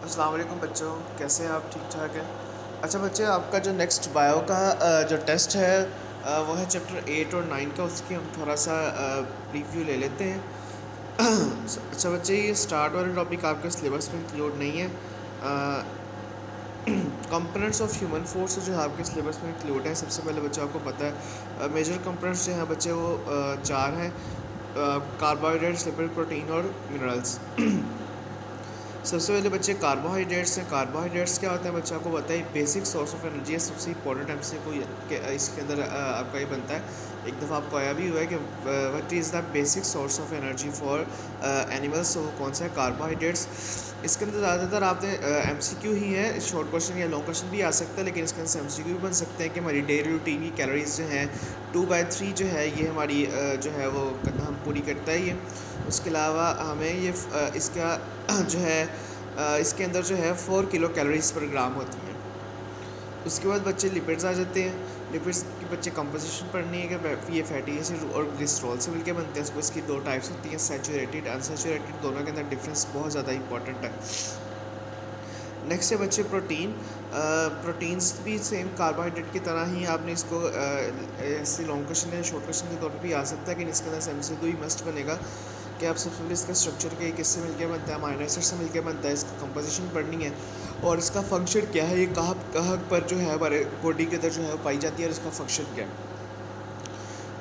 अस्सलाम वालेकुम बच्चों, कैसे हैं आप? ठीक ठाक हैं? अच्छा बच्चे, आपका जो नेक्स्ट बायो का जो टेस्ट है वो है चैप्टर 8 और 9 का। उसकी हम थोड़ा सा रिव्यू ले लेते हैं। अच्छा बच्चे, ये स्टार्ट वाला टॉपिक आपके सिलेबस में इंक्लूड नहीं है। कंपोनेंट्स ऑफ ह्यूमन फोर्स जो है आपके सिलेबस में इंक्लूड है। सबसे पहले बच्चे आपको पता है मेजर कंपोनेंट्स जो हैं बच्चे वो चार हैं: कार्बोहाइड्रेट्स, लिपिड, प्रोटीन और मिनरल्स। सबसे पहले बच्चे कार्बोहाइड्रेट्स हैं। कार्बोहाइड्रेट्स क्या होता है बच्चे आपको बताइए। बेसिक सोर्स ऑफ एनर्जी है, सबसे इंपॉर्टेंट एमसी को इसके अंदर आपका ये बनता है। एक दफ़ा आपको आया भी हुआ है कि what is the basic source of energy for animals. वो कौन सा है? कार्बोहाइड्रेट्स। इसके अंदर ज़्यादातर आपने एमसीक्यू ही है, शॉर्ट क्वेश्चन या लॉन्ग क्वेश्चन भी आ सकता है, लेकिन इसके अंदर से एमसीक्यू भी बन सकते हैं कि हमारी डेली रूटीन की कैलोरीज जो हैं 2/3 जो है ये हमारी जो है वो हम पूरी करता है ये। उसके अलावा हमें ये इसका जो है इसके अंदर जो है 4 किलो कैलोरीज पर ग्राम होती हैं। उसके बाद बच्चे लिपिड्स आ जाते हैं। लिपिड्स की बच्चे कंपोजिशन पढ़नी है कि ये फैटी एसिड और ग्लिसरॉल से मिलकर बनते हैं। उसको इसकी दो टाइप्स होती हैं, सैचुरेटेड, अनसैचुरेटेड। दोनों के अंदर डिफरेंस बहुत ज़्यादा इंपॉर्टेंट है। नेक्स्ट है बच्चे प्रोटीन। प्रोटीन्स भी सेम कार्बोहाइड्रेट की तरह ही आपने इसको ऐसे लॉन्ग क्वेश्चन या शॉर्ट क्वेश्चन के तौर पर भी आ सकता है, लेकिन इसके अंदर एमसीक्यू ही मस्ट बनेगा कि आप सबसे पहले इसका स्ट्रक्चर के किससे मिलकर बनता है? अमाइनो एसिड से मिलकर बनता है। इसका कंपोजिशन पढ़नी है और इसका फंक्शन क्या है, ये कहाँ कहाँ पर जो है हमारे बॉडी के अंदर जो है पाई जाती है और इसका फंक्शन क्या है।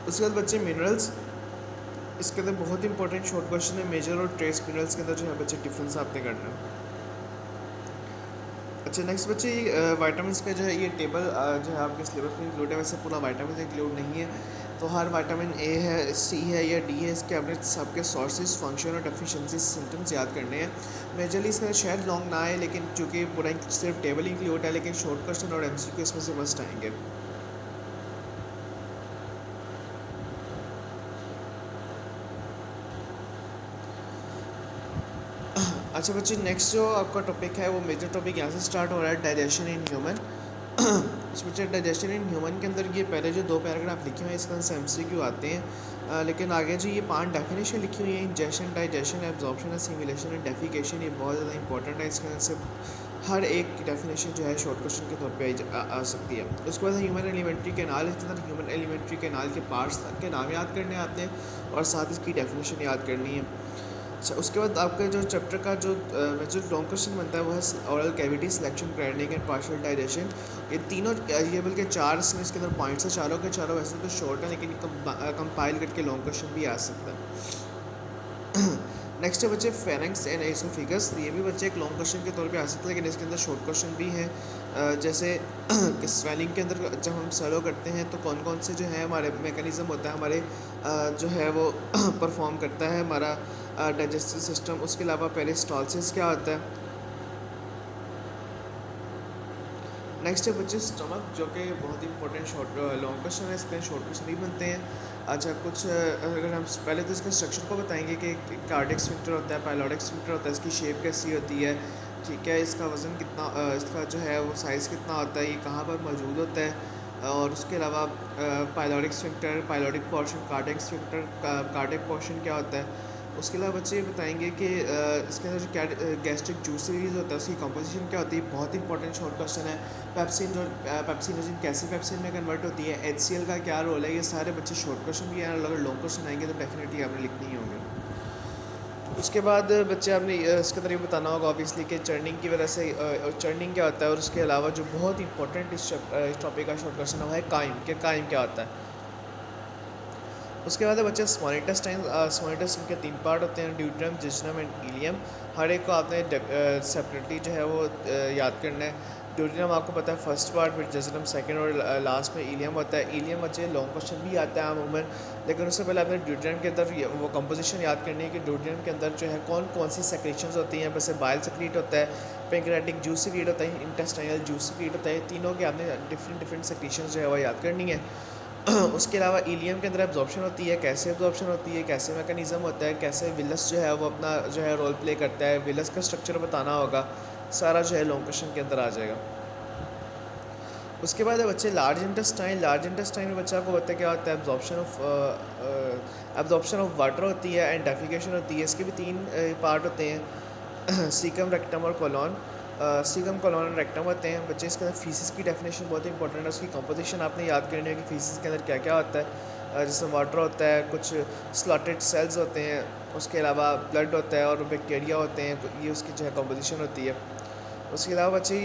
उसके बाद बच्चे मिनरल्स। इसके अंदर बहुत इंपॉर्टेंट शॉर्ट क्वेश्चन है। मेजर और ट्रेस मिनरल्स के अंदर जो है बच्चे डिफरेंस आपने करना है। अच्छा नेक्स्ट बच्चे, वाइटामिन का जो है ये टेबल जो है आपके सिलेबस में इंक्लूड है। वैसे पूरा वाइटामिन इंक्लूड नहीं है, तो हर वाइटामिन ए है, सी है या डी है, इसके आपने सबके सोर्सेज, फंक्शन और डेफिशिएंसी सिम्टम्स याद करने हैं। मेजरली इसका शायद लॉन्ग ना आए, लेकिन चूँकि पूरा सिर्फ टेबल इंक्लूड है, लेकिन शॉर्ट क्वेश्चन और एमसीक्यू इसमें से मस्ट आएंगे। अच्छा बच्चे, नेक्स्ट जो आपका टॉपिक है वो मेजर टॉपिक यहाँ से स्टार्ट हो रहा है, डाइजेशन इन ह्यूमन। इस बच्चे डाइजेशन इन ह्यूमन के अंदर ये पहले जो 2 पैराग्राफ लिखे हुए हैं इसके अंदर एमसीक्यू आते हैं, लेकिन आगे जो ये 5 डेफिनेशन लिखी हुई है, ingestion, digestion, absorption, assimilation and defecation, ये बहुत ज़्यादा इंपॉर्टेंट है। इसके अंदर से हर एक डेफिनेशन जो है शॉर्ट क्वेश्चन के तौर पे आ सकती है। उसके बाद ह्यूमन एलिमेंट्री कैनाल। इसके अंदर ह्यूमन एलिमेंट्री कैनाल के पार्ट्स के नाम याद करने आते हैं और साथ इसकी डेफिनेशन याद करनी है। अच्छा, उसके बाद आपका जो चैप्टर का जो मेजर लॉन्ग क्वेश्चन बनता है वो है oral cavity, selection, grinding and partial digestion. ये तीनों ये बल्कि 4 इसके अंदर पॉइंट्स है। चारों के चारों वैसे तो शॉर्ट है, लेकिन कंपाइल करके लॉन्ग क्वेश्चन भी आ सकता है। नेक्स्ट है बच्चे फेरेंक्स एंड एसोफिगस। ये भी बच्चे एक लॉन्ग क्वेश्चन के तौर पे आ सकते हैं, लेकिन इसके अंदर शॉर्ट क्वेश्चन भी हैं। जैसे कि स्वेलिंग के अंदर जब हम स्वेलो करते हैं तो कौन कौन से जो है हमारे मैकेनिज़्म होता है, हमारे जो है वो परफॉर्म करता है हमारा डाइजेस्टिव सिस्टम। उसके अलावा पेरिस्टालसिस क्या होता है। नेक्स्ट है बच्चे स्टमक, जो कि बहुत ही इंपॉर्टेंट शॉर्ट लॉन्ग क्वेश्चन है। इसके शॉर्ट क्वेश्चन ही बनते हैं। अच्छा कुछ अगर हम पहले तो इसके स्ट्रक्चर को बताएंगे कि कार्डियक स्फिंक्टर होता है, पाइलोडिक स्फिंक्टर होता है, इसकी शेप कैसी होती है, ठीक है, इसका वज़न कितना, इसका जो है वो साइज़ कितना होता है, ये कहाँ पर मौजूद होता है। और उसके अलावा pyloric sphincter, pyloric portion, cardiac sphincter, cardiac portion क्या होता है। उसके अलावा बच्चे ये बताएंगे कि इसके अंदर जो क्या गैस्ट्रिक जूस सीरीज होता है उसकी कंपोजिशन क्या होती है। बहुत इंपॉर्टेंट शॉर्ट क्वेश्चन है। पेप्सिन जो पेप्सिनोजिन कैसे पेप्सिन में कन्वर्ट होती है, HCl का क्या रोल है, ये सारे बच्चे शॉर्ट क्वेश्चन भी हैं। अगर लॉन्ग क्वेश्चन आएंगे तो डेफिनेटली आपने लिखनी ही होंगे। उसके बाद बच्चे आपने इसके अंदर ये बताना होगा ऑब्वियसली कि चर्निंग की वजह से चर्निंग क्या होता है। और उसके अलावा जो बहुत इंपॉर्टेंट इस टॉपिक का शॉर्ट क्वेश्चन है वो है काइम, कि काइम क्या होता है। उसके बाद है बच्चे स्मॉल इंटेस्टाइन। स्मॉल इंटेस्टाइन के 3 पार्ट होते हैं, ड्यूटेरम, जिजनम एंड इलियम। हर एक को आपने सेपरेटली जो है वो याद करना है। ड्यूटेरम आपको पता है फर्स्ट पार्ट, फिर जिजनम सेकंड और लास्ट में इलियम होता है। इलियम बच्चे लॉन्ग क्वेश्चन भी आता है अमूमन, लेकिन उससे पहले आपने ड्यूटेरम के अंदर वो कंपोजिशन याद करनी है कि ड्यूटेरम के अंदर जो है कौन कौन सी सेक्रेशंस होती हैं। जैसे बाइल सेक्रेट होता है, पेंक्रेटिक जूस सेक्रेट होता है, इंटेस्टाइनल जूस सेक्रेट होता है। तीनों के आपने डिफरेंट सेक्रेशंस जो है वो याद करनी है। उसके अलावा इलियम के अंदर एब्जॉर्प्शन होती है, कैसे एब्जॉर्प्शन होती है, कैसे मैकेनिज़्म होता है, कैसे विलस जो है वो अपना जो है रोल प्ले करता है, विलस का स्ट्रक्चर बताना होगा। सारा जो है लॉन्ग क्वेश्चन के अंदर आ जाएगा। उसके बाद है बच्चे लार्ज इंटेस्टाइन। लार्ज इंटेस्टाइन में बच्चा को पता है क्या होता है, एब्जॉर्प्शन ऑफ वाटर होती है एंड डेफिकेशन होती है। इसके भी 3 पार्ट होते हैं। सीकम, रेक्टम और कोलॉन। सीकम, कोलॉन और रेक्टम होते हैं बच्चे। इसके अंदर फीसिस की डेफिनेशन बहुत इंपॉर्टेंट है, उसकी कंपोजिशन आपने याद करनी है कि फीसिस के अंदर क्या क्या होता है। जैसे वाटर होता है, कुछ स्लॉटेड सेल्स होते हैं, उसके अलावा ब्लड होता है और बैक्टीरिया होते हैं, ये उसकी जो है कंपोजिशन होती है। उसके अलावा बच्चे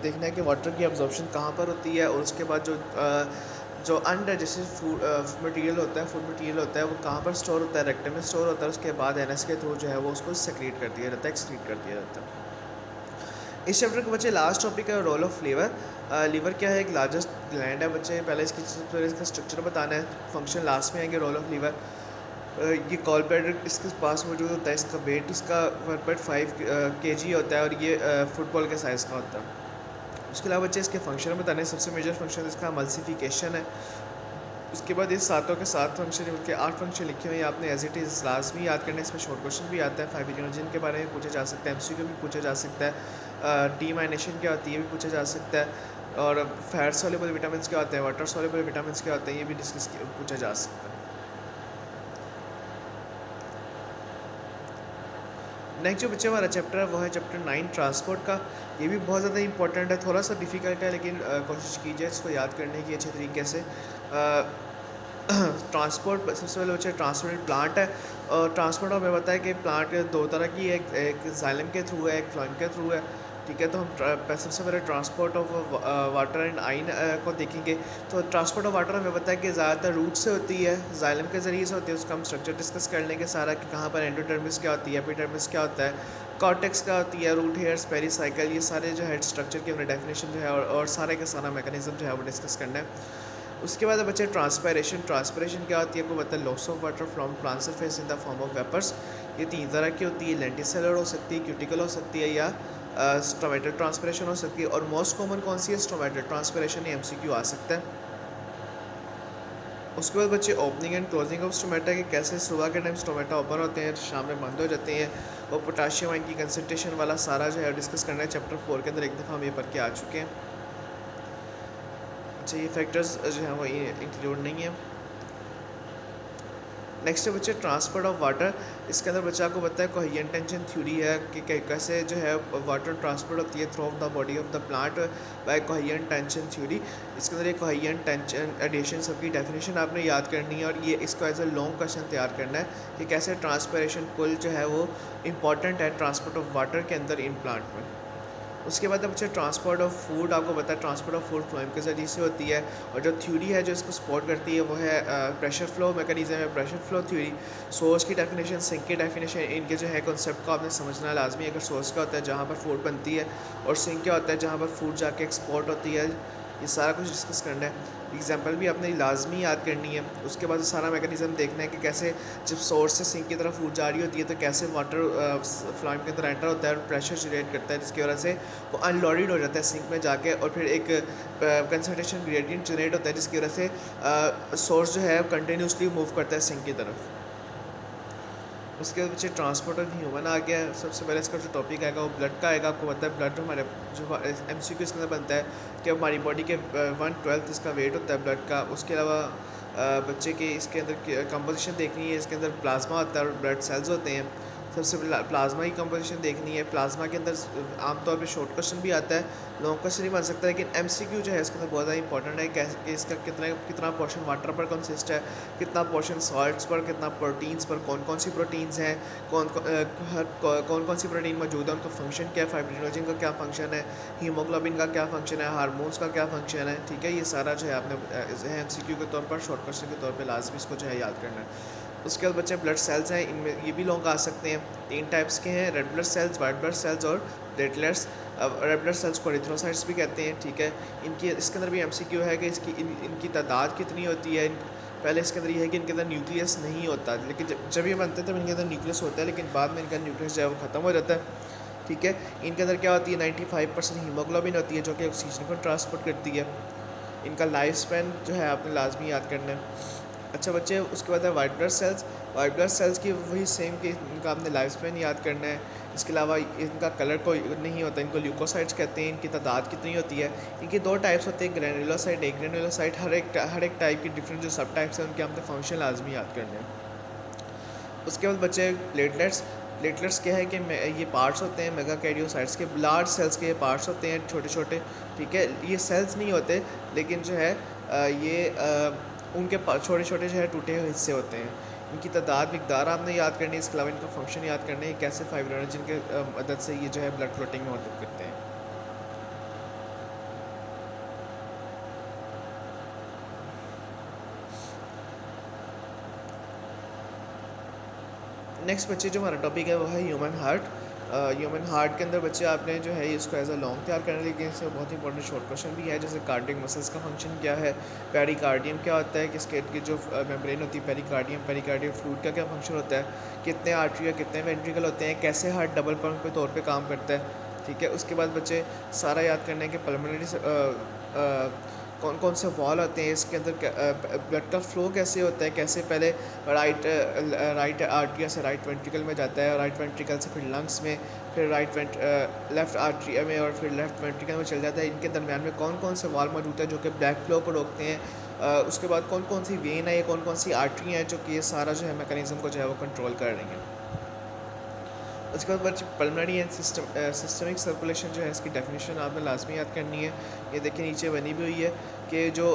देखना है कि वाटर की एब्जॉर्प्शन कहाँ पर होती है, और उसके बाद जो अनडाइजेस्टेड फूड मटेरियल होता है, फूड मटेरियल होता है, वो कहाँ पर स्टोर होता है, रेक्टम में स्टोर होता है। उसके बाद एनएस के थ्रू जो है वो उसको सेक्रेट कर दिया जाता है, एक्सक्रीट कर दिया जाता है। इस चैप्टर के बच्चे लास्ट टॉपिक है रोल ऑफ लीवर। लीवर क्या है, एक लार्जेस्ट ग्लैंड है बच्चे। पहले इसका स्ट्रक्चर बताना है, फंक्शन लास्ट में आएंगे। रोल ऑफ लीवर, ये कॉल ब्लैडर इसके पास मौजूद होता है। इसका वेट इसका 1.5 kg होता है और ये फुटबॉल के साइज़ का होता है। उसके अलावा बच्चे इसके फंक्शन बताने हैं। सबसे मेजर फंक्शन इसका मल्सीफिकेशन है। उसके बाद ये सातों के सात फंक्शन, उनके 8 फंक्शन लिखे हुए हैं, आपने एज इट इज़ लाजमी याद करने। इसमें शॉर्ट क्वेश्चन भी आता है, फाइब्रिनोजन के बारे में पूछा जा सकता है, एमसीक्यू भी पूछा जा सकता है, डीमाइनेशन क्या होती है ये भी पूछा जा सकता है, और फैट सॉल्युबल विटामिन क्या होते हैं, वाटर सॉल्युबल विटामिन क्या होते हैं, ये भी पूछा जा सकता है। नेक्स्ट जो बच्चे हमारा चैप्टर है वो है चैप्टर 9 ट्रांसपोर्ट का। ये भी बहुत ज़्यादा इंपॉर्टेंट है, थोड़ा सा डिफ़िकल्ट है, लेकिन कोशिश कीजिए इसको याद करने की अच्छे तरीके से। ट्रांसपोर्ट सबसे पहले बच्चे ट्रांसपोर्ट प्लांट है, और ट्रांसपोर्ट हमें पता है कि प्लांट दो तरह की है, एक जाइलम के थ्रू है, एक फ्लोएम के थ्रू है। ठीक है, तो हम सबसे पहले ट्रांसपोर्ट ऑफ वाटर एंड आइन को देखेंगे। तो ट्रांसपोर्ट ऑफ वाटर हमें पता है कि ज़्यादातर रूट से होती है, जाइलम के ज़रिए से होती है। उसका हम स्ट्रक्चर डिस्कस कर लेंगे सारा, कि कहाँ पर एंडोडर्मिस क्या होती है, एपिडर्मिस क्या होता है, कॉर्टेक्स क्या होती है, रूट हेयर्स, पेरिसाइकिल, ये सारे जो है स्ट्रक्चर की हमने डेफिनेशन जो है और सारे का सारा मैकेनिज्म जो है वो डिस्कस करना है। उसके बाद बच्चे ट्रांसपायरेशन। ट्रांसपायरेशन क्या होती है, आपको पता है, loss of water from plant surface in the form of vapours. ये 3 तरह की होती है, लेंटिसेलर हो सकती है, क्यूटिकल हो सकती है, या स्टोमेटल ट्रांसपिरेशन हो सकती है। और मोस्ट कॉमन कौन सी है, स्टोमेटल ट्रांसपिरेशन। ये एमसीक्यू आ सकता है। उसके बाद बच्चे opening and closing of stomata, के कैसे सुबह के टाइम स्टोमेटा ओपन होते हैं, शाम में बंद हो जाते हैं, और पोटाशियम आयन की कंसनट्रेशन वाला सारा जो है डिस्कस करना है। चैप्टर 4 के अंदर एक दफ़ा हम ये पढ़ के आ चुके हैं। अच्छा, ये फैक्टर्स जो है वो ये इंक्लूड नहीं है। नेक्स्ट है बच्चे ट्रांसपोर्ट ऑफ वाटर। इसके अंदर बच्चा को पता है कोहेरेंट टेंशन थ्योरी है कि कैसे जो है वाटर ट्रांसपोर्ट होती है through out the body of the plant by coherent tension theory. इसके अंदर एक कोहेरेंट टेंशन एडिशन सबकी डेफिनेशन आपने याद करनी है, और ये इसको एज ए लॉन्ग क्वेश्चन तैयार करना है कि कैसे ट्रांसपिरेशन पुल जो है वो इंपॉर्टेंट है ट्रांसपोर्ट ऑफ वाटर के अंदर इन प्लांट में। उसके बाद बच्चे ट्रांसपोर्ट ऑफ फूड, आपको पता है ट्रांसपोर्ट ऑफ फूड फ्लोएम के ज़रिए से होती है, और जो थ्योरी है जो इसको सपोर्ट करती है वो है प्रेशर फ्लो मैकेनिज्म है, प्रेशर फ्लो थ्योरी। सोर्स की डेफिनेशन, सिंक की डेफिनेशन, इनके जो है कॉन्सेप्ट को आपने समझना लाजमी। अगर सोर्स क्या होता है जहाँ पर फूड बनती है, और सिंक क्या होता है जहाँ पर फूड जाके एक्सपोर्ट होती है, ये सारा कुछ डिस्कस करना है। एग्जाम्पल भी आपने लाजमी याद करनी है। उसके बाद सारा मैकेनिज्म देखना है कि कैसे जब सोर्स से सिंक की तरफ फूड जा रही होती है तो कैसे वाटर फ्लोएम के अंदर एंटर होता है और प्रेशर जनरेट करता है, जिसकी वजह से वो अनलोडेड हो जाता है सिंक में जाके, और फिर एक कंसंट्रेशन ग्रेडियंट जनरेट होता है, जिसकी वजह से सोर्स जो है कंटिन्यूसली मूव करता है सिंक की तरफ। उसके बाद बच्चे ट्रांसपोर्ट ऑफ ह्यूमन आ गया है। सबसे पहले इसका जो टॉपिक आएगा वो ब्लड का आएगा। आपको पता है ब्लड हमारे जो एमसीक्यू इसके अंदर बनता है कि हमारी बॉडी के 1/12 इसका वेट होता है ब्लड का। उसके अलावा बच्चे के इसके अंदर कंपोजिशन देखनी है। इसके अंदर प्लाज्मा होता है और ब्लड सेल्स होते हैं। सबसे पहले प्लाज्मा की कंपोजिशन देखनी है। प्लाज्मा के अंदर आमतौर पे शॉर्ट क्वेश्चन भी आता है, लॉन्ग क्वेश्चन नहीं बन सकता, लेकिन एमसीक्यू जो है इसके अंदर बहुत ज़्यादा इंपॉर्टेंट है कि इसका कितना पोर्शन वाटर पर कंसिस्ट है, कितना पोर्शन सॉल्ट्स पर, कितना प्रोटीन्स पर, कौन कौन सी प्रोटीन्स हैं, कौन कौन सी प्रोटीन मौजूद है, उनका फंक्शन क्या है, फाइब्रिनोजन का क्या फंक्शन है, हीमोग्लोबिन का क्या फंक्शन है, हार्मोन्स का क्या फंक्शन है। ठीक है, ये सारा जो है आपने एमसीक्यू के तौर पर, शॉर्ट क्वेश्चन के तौर पर लाजमी इसको जो है याद करना है। उसके बाद बच्चे ब्लड सेल्स हैं, इनमें ये भी लॉन्ग आ सकते हैं। 3 टाइप्स के हैं, red blood cells, white blood cells और प्लेटलेट्स। अब रेड ब्लड सेल्स को एरिथ्रोसाइट्स भी कहते हैं। ठीक है, इनकी इसके अंदर भी एमसीक्यू है कि इनकी तादाद कितनी होती है। पहले इसके अंदर ये है कि इनके अंदर न्यूक्लियस नहीं होता, लेकिन जब ये बनते हैं तब इनके अंदर न्यूक्लियस होता है, लेकिन बाद में इनका न्यूक्लियस जो है वो ख़त्म हो जाता है। ठीक है, इनके अंदर क्या होती है, 95% हीमोग्लोबिन होती है जो कि ऑक्सीजन को ट्रांसपोर्ट करती है। इनका लाइफ स्पैन जो है आपने लाजमी याद करना है। अच्छा बच्चे, उसके बाद है white blood cells. White blood cells की वही सेम कि इनका आपने लाइफ स्पैन याद करना है। इसके अलावा इनका कलर कोई नहीं होता, इनको ल्यूकोसाइट्स कहते हैं। इनकी तादाद कितनी होती है, इनकी 2 टाइप्स होते हैं, ग्रेनुलोसाइट, एक ग्रेनुलोसाइट। हर एक टाइप की डिफरेंट जो सब टाइप्स हैं उनके हमने फंक्शन लाजमी याद करने हैं। उसके बाद बच्चे प्लेटलेट्स। प्लेटलेट्स क्या है कि ये पार्ट्स होते हैं मेगाकैरियोसाइट्स के, लार्ज सेल्स के ये पार्ट्स होते हैं छोटे छोटे, ठीक है। ये सेल्स नहीं होते लेकिन जो है ये उनके छोटे छोटे जो है टूटे हुए हिस्से होते हैं। इनकी तादाद मिकदार आपने याद करनी है, इसके अलावा इनका फंक्शन याद करना है, कैसे फाइब्रोइन जिनके मदद से ये जो है ब्लड क्लॉटिंग में मदद करते हैं। नेक्स्ट बच्चे जो हमारा टॉपिक है वो है ह्यूमन हार्ट। ह्यूमन हार्ट के अंदर बच्चे आपने जो है इसको एज अ लॉन्ग तैयार करने, लेकिन इससे बहुत इंपॉर्टेंट शॉर्ट क्वेश्चन भी है, जैसे कार्डियक मसल्स का फंक्शन क्या है, पेरिकार्डियम क्या होता है, किसके की जो मेम्ब्रेन होती है पेरिकार्डियम फ्लूइड का क्या फंक्शन होता है, कितने आर्टरी या कितने वेंट्रिकल होते हैं, कैसे हार्ट डबल पंप के तौर पे काम करता है, ठीक है। उसके बाद बच्चे सारा याद करना है कि पल्मोनरी कौन कौन से वॉल होते हैं, इसके अंदर ब्लड का फ्लो कैसे होता है, कैसे पहले राइट आर्टरी से राइट वेंट्रिकल में जाता है, राइट वेंट्रिकल से फिर लंग्स में, फिर लेफ़्ट आर्टरी में और फिर लेफ़्ट वेंट्रिकल में चल जाता है। इनके दरमियान में कौन कौन से वॉल मौजूद है जो कि ब्लड फ्लो को रोकते हैं। उसके बाद कौन कौन सी वेन है, कौन कौन सी आर्टरी हैं जो कि ये सारा जो है मैकेनिज़्म को जो है वो कंट्रोल कर रही हैं। उसके बाद बच्चे पल्मोनरी एंड सिस्टमिक सर्कुलेशन जो है इसकी डेफिनेशन आपने लाजमी याद करनी है। ये देखिए नीचे बनी भी हुई है कि जो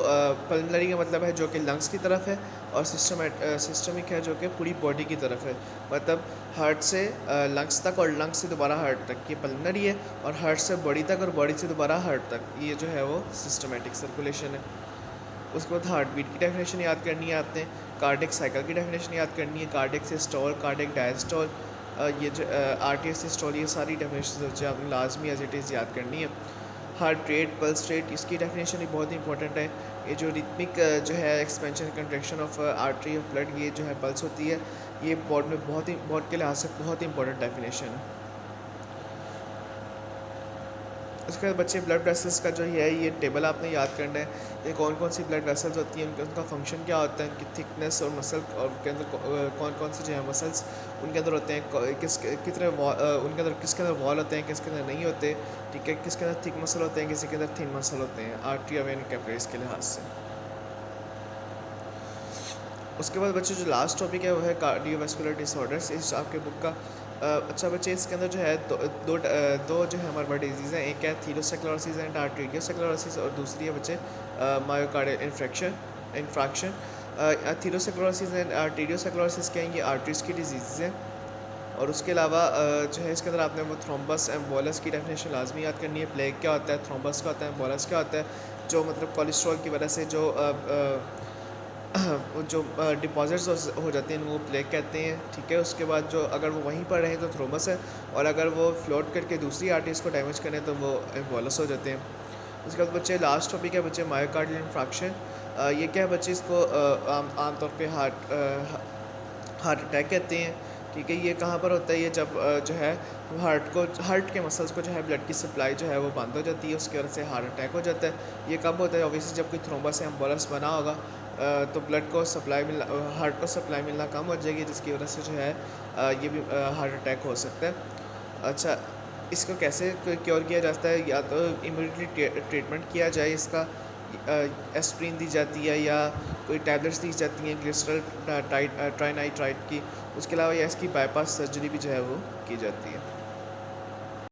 पल्मोनरी का मतलब है जो कि लंग्स की तरफ है, और सिस्टमिक है जो कि पूरी बॉडी की तरफ है, मतलब हार्ट से लंग्स तक और लंग्स से दोबारा हार्ट तक, ये पल्मोनरी है, और हार्ट से बॉडी तक और बॉडी से दोबारा हार्ट तक, ये जो है वो सिस्टमेटिक सर्कुलेशन है। उसके बाद हार्ट बीट की डेफिनेशन याद करनी है आपने, कार्डियक साइकिल की डेफिनेशन याद करनी है, कार्डियक सिस्टोल, कार्डियक डायस्टोल, ये जो आरटीएस सिस्टोल, ये सारी डेफिनेशन जो आपने लाजमी एज इट इज़ याद करनी है। हार्ट रेट, पल्स रेट, इसकी डेफिनेशन भी बहुत इंपॉर्टेंट है। ये जो रिथमिक जो है expansion contraction of artery of blood, ये जो है पल्स होती है, ये बोर्ड में बहुत के लिहाज से बहुत इंपॉर्टेंट डेफिनेशन है। उसके बाद बच्चे ब्लड वेसल्स का जो है ये टेबल आपने याद करना है, ये कौन कौन सी ब्लड वेसल्स होती हैं, उनका फंक्शन क्या होता है, उनकी थिकनेस और मसल, और उनके अंदर कौन कौन से जो है मसल्स उनके अंदर होते हैं, कितने उनके अंदर किसके अंदर वॉल होते हैं, किसके अंदर नहीं होते, ठीक है, किसके अंदर थिक मसल होते हैं, किसी के अंदर थिन मसल होते हैं, आर्टरी वेन कैपिलरीज के लिहाज से। उसके बाद बच्चे जो लास्ट टॉपिक है वो है कार्डियोवास्कुलर डिसऑर्डर्स, इस आपके बुक का। अच्छा बच्चे इसके अंदर जो है दो जो है हमारे बड़ी डिजीज़ हैं, एक है थीरोस्क्लेरोसिस एंड आर्टेरियोस्क्लेरोसिस, और दूसरी है बच्चे मायोकार्डियल इन्फ्रैक्शन। थीरोस्क्लेरोसिस एंड आर्टेरियोस्क्लेरोसिस क्या है, ये आर्टरीज की डिजीज़ हैं। और उसके अलावा जो है इसके अंदर आपने वो थ्रोम्बस एम्बोलस की डेफिनेशन लाजमी याद करनी है। प्लेग क्या होता है, थ्रोम्बस क्या होता है, एम्बोलस क्या होता है, जो मतलब कोलेस्ट्रॉल की वजह से जो डिपॉजिट्स हो जाते हैं वो प्लेग कहते हैं, ठीक है। उसके बाद जो अगर वो वहीं पर रहें तो थ्रोम्बस है, और अगर वो फ्लोट करके दूसरी आर्टरीज को डैमेज करें तो वो एम्बोलस हो जाते हैं। उसके बाद बच्चे लास्ट टॉपिक है बच्चे मायोकार्डियल इन्फ्रैक्शन। ये क्या है बच्चे, इसको आमतौर पे हार्ट अटैक कहते हैं, ठीक है। ये कहाँ पर होता है, ये जब जो है हार्ट के मसल्स को जो है ब्लड की सप्लाई जो है वो बंद हो जाती है, उसकी वजह से हार्ट अटैक हो जाता है। ये कब होता है, ऑब्वियसली जब कोई थ्रोम्बस या एम्बोलस बना होगा, तो ब्लड को हार्ट को सप्लाई मिलना कम हो जाएगी, जिसकी वजह से जो है ये भी हार्ट अटैक हो सकता है। अच्छा, इसको कैसे क्योर किया जाता है, या तो इमीडिएटली ट्रीटमेंट किया जाए इसका, एस्प्रिन दी जाती है या कोई टैबलेट्स दी जाती हैं ग्लिसरल ट्राइनाइट्राइट की। उसके अलावा या इसकी बाईपास सर्जरी भी जो है वो की जाती है।